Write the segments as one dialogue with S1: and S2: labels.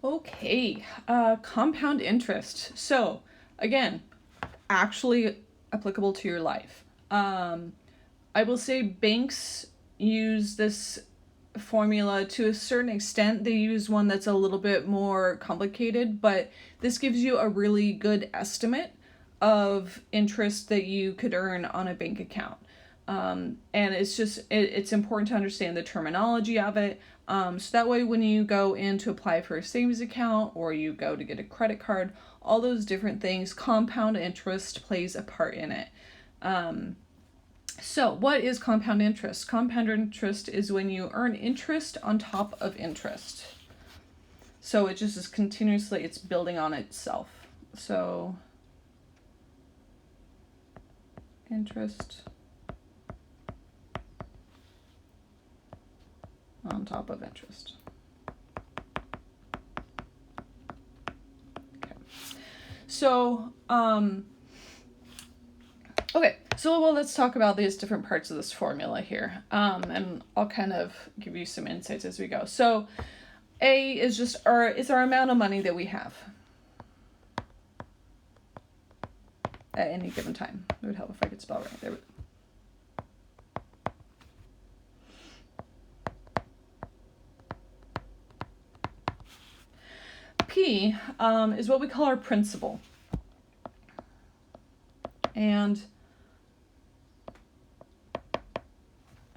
S1: Okay, compound interest. So, again, actually applicable to your life. I will say banks use this formula to a certain extent. They use one that's a little bit more complicated, but this gives you a really good estimate of interest that you could earn on a bank account. And it's important to understand the terminology of it. So that way, when you go in to apply for a savings account or you go to get a credit card, all those different things, compound interest plays a part in it. So, what is compound interest? Compound interest is when you earn interest on top of interest. So, it just is continuously, it's building on itself. So, interest on top of interest. Okay. So, okay, so well, let's talk about these different parts of this formula here, and I'll kind of give you some insights as we go. So, A is just our amount of money that we have at any given time. It would help if I could spell right there. P is what we call our principal, and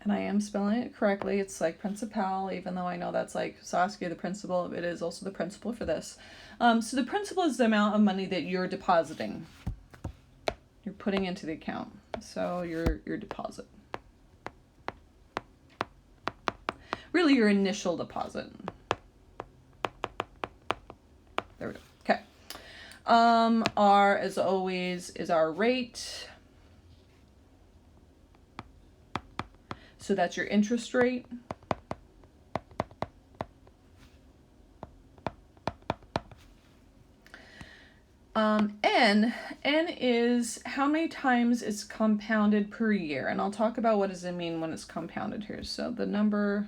S1: I am spelling it correctly. It's like principal, even though I know that's like Saskia, the principal. It is also the principal for this. So the principal is the amount of money that you're depositing. You're putting into the account. So your deposit. Really your initial deposit. There we go. Okay. R, as always, is our rate. So that's your interest rate. N is how many times it's compounded per year. And I'll talk about what does it mean when it's compounded here. So the number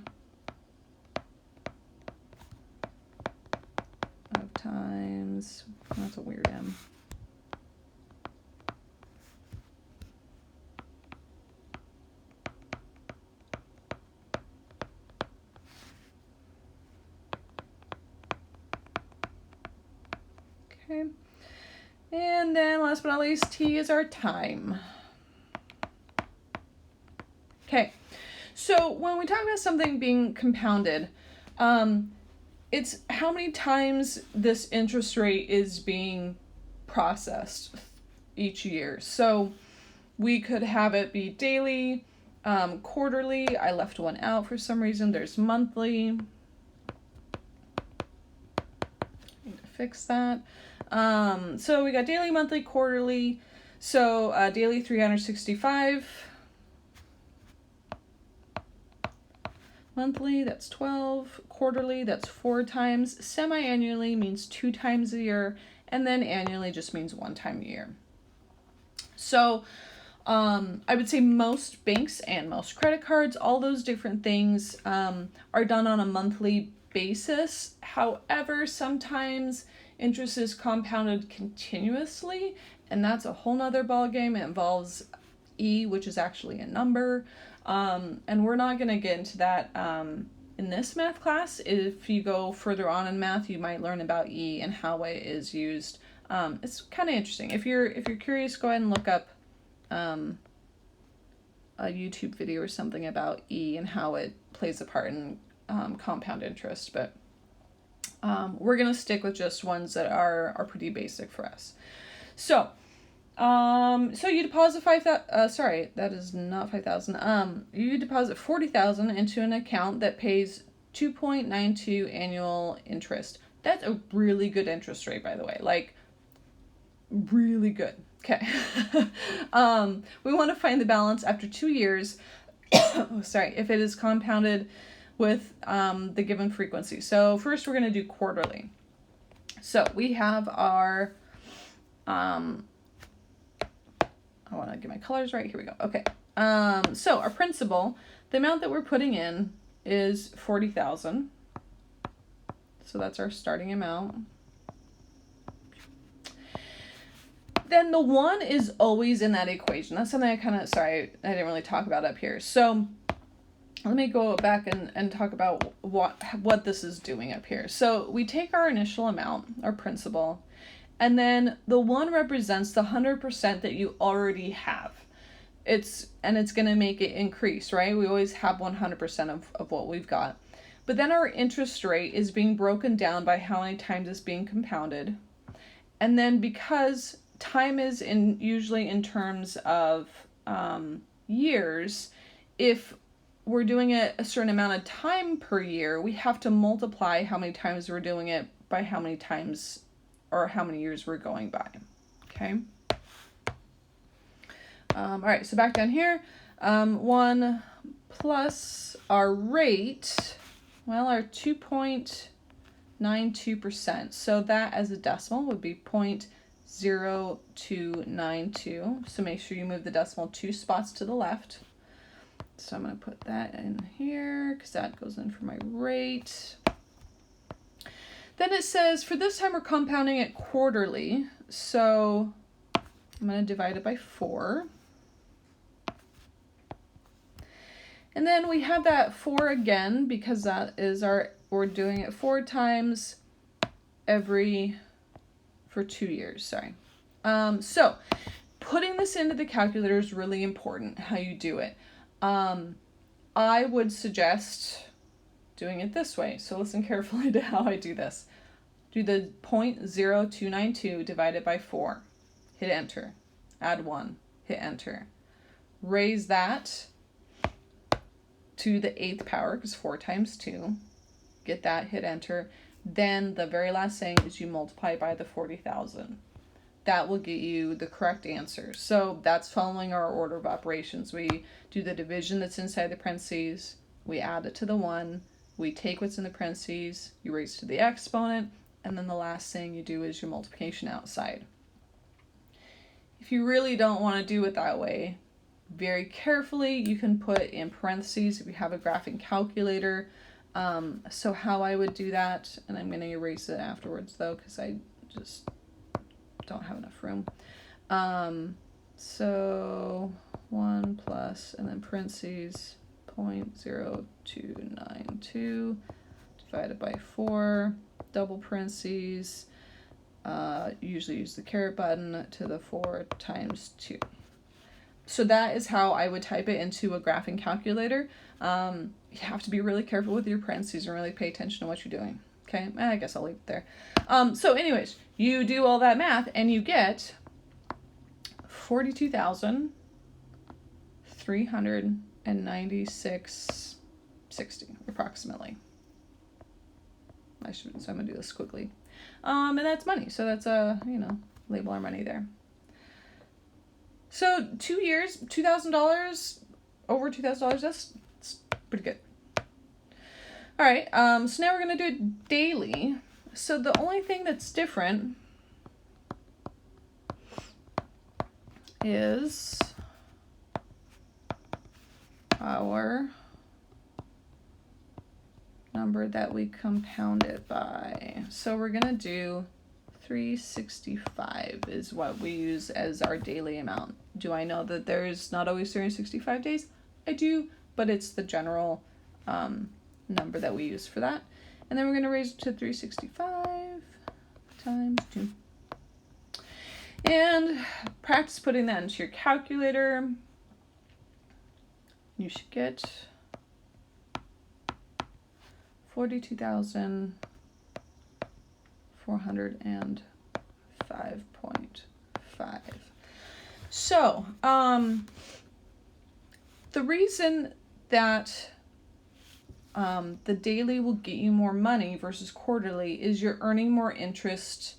S1: of times, that's a weird M. Okay. And then last but not least, T is our time. Okay. So when we talk about something being compounded, it's how many times this interest rate is being processed each year. So we could have it be daily, quarterly. I left one out for some reason. There's monthly. I need to fix that. So we got daily, monthly, quarterly. So daily 365. Monthly, that's 12. Quarterly, that's 4 times. Semi-annually means 2 times a year. And then annually just means 1 time a year. So I would say most banks and most credit cards, all those different things are done on a monthly basis. However, sometimes interest is compounded continuously, and that's a whole nother ballgame. It involves E, which is actually a number. And we're not going to get into that in this math class. If you go further on in math, you might learn about E and how it is used. It's kind of interesting. If you're curious, go ahead and look up a YouTube video or something about E and how it plays a part in compound interest. But we're going to stick with just ones that are pretty basic for us. So you deposit sorry, that is not 5,000. You deposit 40,000 into an account that pays 2.92 annual interest. That's a really good interest rate, by the way. Like, really good. Okay. We want to find the balance after 2 years. If it is compounded with the given frequency. So first we're going to do quarterly. So we have our I want to get my colors right. Here we go. Okay. So our principal, the amount that we're putting in is 40,000. So that's our starting amount. Then the 1 is always in that equation. That's something I didn't really talk about up here. So let me go back and talk about what this is doing up here. So we take our initial amount, our principal, and then the 1 represents the 100% that you already have. It's going to make it increase, right? We always have 100% of what we've got. But then our interest rate is being broken down by how many times it's being compounded. And then because time is usually in terms of years, if we're doing it a certain amount of time per year, we have to multiply how many times we're doing it by how many times or how many years we're going by. Okay. All right, so back down here, 1 plus our rate, well, our 2.92%. So that as a decimal would be 0.0292. So make sure you move the decimal 2 spots to the left. So I'm going to put that in here because that goes in for my rate. Then it says for this time we're compounding it quarterly. So I'm going to divide it by 4. And then we have that 4 again because that is we're doing it 4 times for 2 years, sorry. So putting this into the calculator is really important, how you do it. I would suggest doing it this way. So listen carefully to how I do this. Do the 0.0292 divided by 4. Hit enter. Add 1. Hit enter. Raise that to the 8th power because 4 times 2. Get that, hit enter. Then the very last thing is you multiply by the 40,000. That will get you the correct answer. So that's following our order of operations. We do the division that's inside the parentheses. We add it to the 1. We take what's in the parentheses. You raise to the exponent. And then the last thing you do is your multiplication outside. If you really don't want to do it that way, very carefully, you can put in parentheses if you have a graphing calculator. So how I would do that, and I'm going to erase it afterwards though because I just don't have enough room. So 1 plus and then parentheses 0.0292 divided by 4, double parentheses, usually use the caret button to the 4 times 2. So that is how I would type it into a graphing calculator. You have to be really careful with your parentheses and really pay attention to what you're doing. Okay, I guess I'll leave it there. So anyways, you do all that math and you get 42,396.60 approximately. So I'm gonna do this quickly. And that's money. So that's label our money there. So 2 years, $2,000, over $2,000. That's pretty good. All right. So now we're gonna do it daily. So the only thing that's different is our number that we compound it by. So we're gonna do 365 is what we use as our daily amount. Do I know that there's not always 365 days? I do, but it's the general number that we use for that. And then we're going to raise it to 365 times 2. And practice putting that into your calculator. You should get 42,405.5. So, the reason that the daily will get you more money versus quarterly is you're earning more interest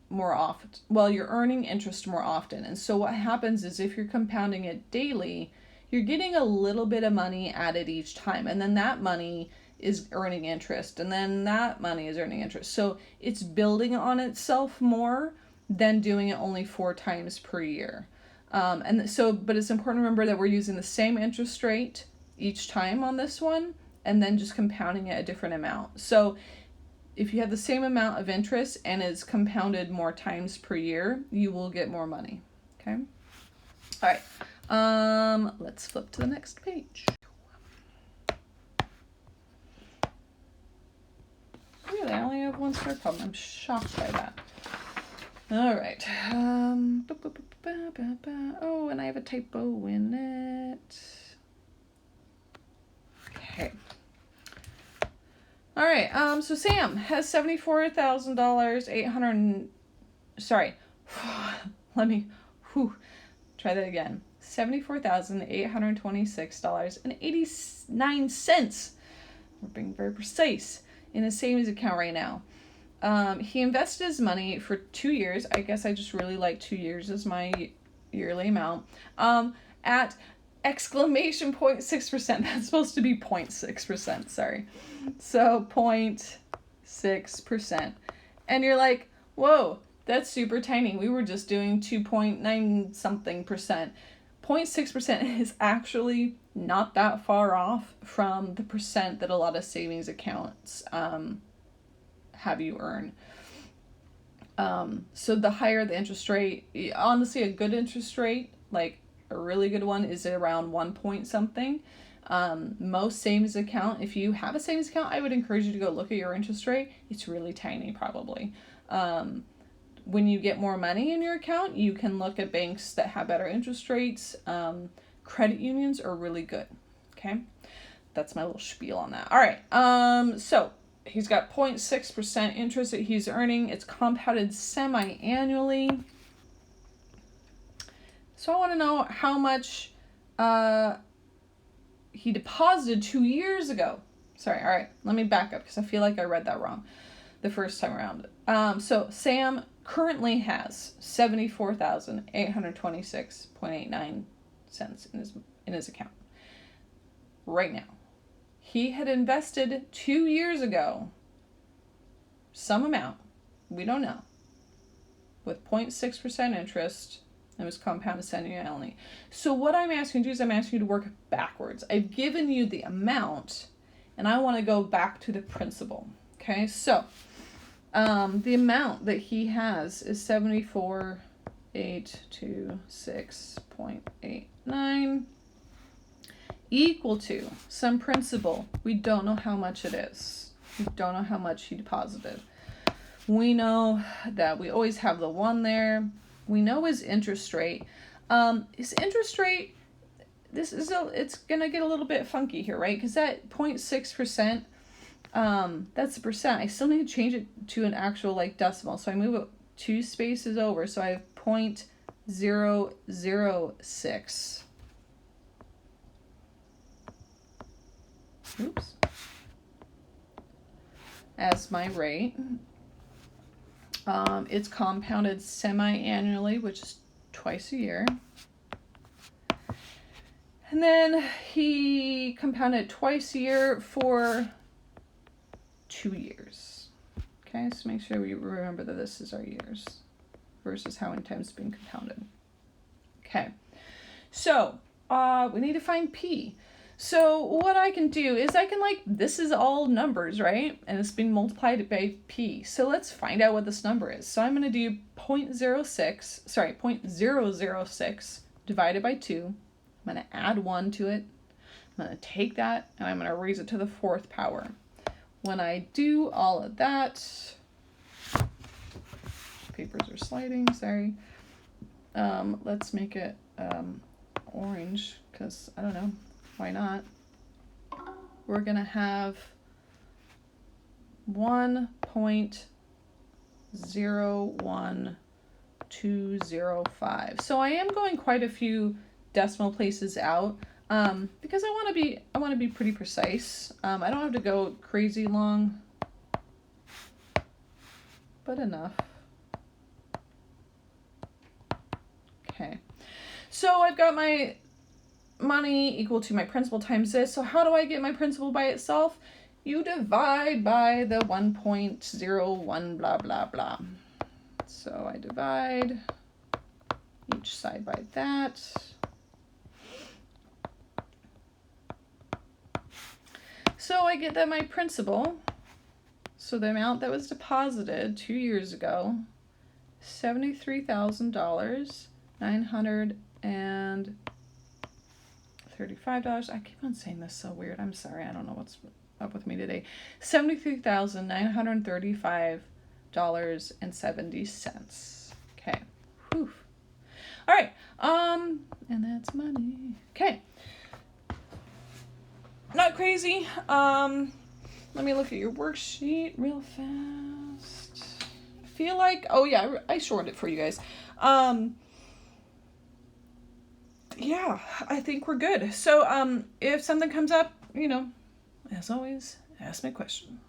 S1: more often. Well, you're earning interest more often. And so what happens is if you're compounding it daily, you're getting a little bit of money added each time. And then that money is earning interest. And then that money is earning interest. So it's building on itself more than doing it only 4 times per year. But it's important to remember that we're using the same interest rate each time on this one, and then just compounding it a different amount. So if you have the same amount of interest and it's compounded more times per year, you will get more money. Okay. All right. Let's flip to the next page. Really, I only have one star problem. I'm shocked by that. All right. Oh, and I have a typo in it. Okay. All right. So Sam has $74,000, sorry. Let me try that again. $74,826.89. We're being very precise in his savings account right now. He invested his money for 2 years. I guess I just really like 2 years as my yearly amount. At exclamation 0.6%. That's supposed to be 0.6%. Sorry. So 0.6%. And you're like, whoa, that's super tiny. We were just doing 2.9 something percent. 0.6% is actually not that far off from the percent that a lot of savings accounts have you earn. So the higher the interest rate, honestly, a good interest rate, like a really good one, is around 1 point something. Most savings account, if you have a savings account, I would encourage you to go look at your interest rate. It's really tiny, probably. When you get more money in your account, you can look at banks that have better interest rates. Credit unions are really good. Okay, that's my little spiel on that. All right. So he's got 0.6% interest that he's earning. It's compounded semi-annually. So I want to know how much he deposited 2 years ago. Sorry. All right. Let me back up because I feel like I read that wrong the first time around. So Sam currently has $74,826.89 in his account right now. He had invested 2 years ago some amount, we don't know, with 0.6% interest, and was compounded semi-annually. So what I'm asking you to do is I'm asking you to work backwards. I've given you the amount, and I want to go back to the principal. Okay, so the amount that he has is 74,826.89 equal to some principal. We don't know how much it is. We don't know how much he deposited. We know that we always have the 1 there. We know his interest rate. His interest rate, it's gonna get a little bit funky here, right? Because that 0.6%, that's the percent. I still need to change it to an actual like decimal. So I move it 2 spaces over. So I have 0.006. Oops. As my rate. It's compounded semi-annually, which is twice a year. And then he compounded twice a year for 2 years. Okay, so make sure we remember that this is our years versus how many times it's being compounded. Okay, so we need to find P. So what I can do is I can this is all numbers, right? And it's being multiplied by P. So let's find out what this number is. So I'm going to do 0.006 divided by 2. I'm going to add 1 to it. I'm going to take that and I'm going to raise it to the 4th power. When I do all of that, papers are sliding, sorry. Let's make it orange because I don't know. Why not? We're going to have 1.01205. So I am going quite a few decimal places out because I want to be pretty precise. I don't have to go crazy long, but enough. Okay. So I've got my money equal to my principal times this. So how do I get my principal by itself? You divide by the 1.01 blah blah blah. So I divide each side by that. So I get that my principal, So the amount that was deposited 2 years ago, $73,000, $935. I keep on saying this so weird. I'm sorry. I don't know what's up with me today. $73,935.70. Okay. Whew. All right. And that's money. Okay. Not crazy. Let me look at your worksheet real fast. I feel like, oh yeah, I shorted it for you guys. Yeah, I think we're good. So, if something comes up, as always, ask me a question.